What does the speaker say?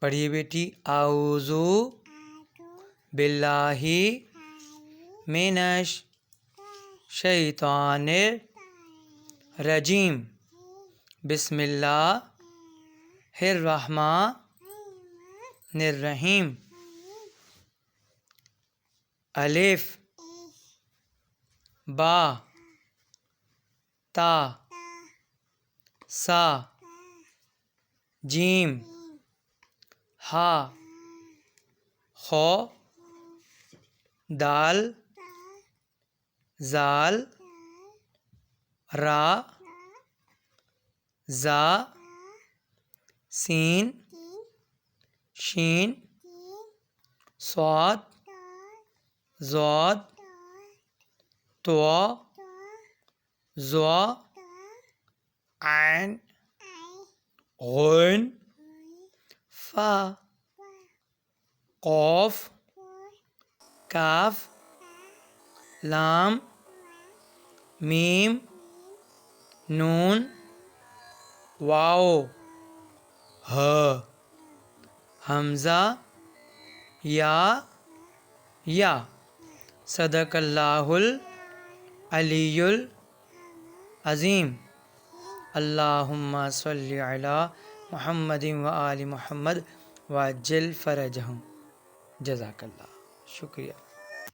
پڑھیے بیٹی، اعوذ باللہ من الشیطان الرجیم، بسم اللہ الرحمن الرحیم۔ الف با تا سا جیم ہا خو دال زال را زا سین شین صاد ضاد طوا ظا عین غین فا قاف کاف لام میم نون واو ہ حمزہ یا۔ صدق اللہ العلی العظیم۔ اللہم صلی علی محمد و آل محمد وعجل فرجہم۔ جزاک اللہ، شکریہ۔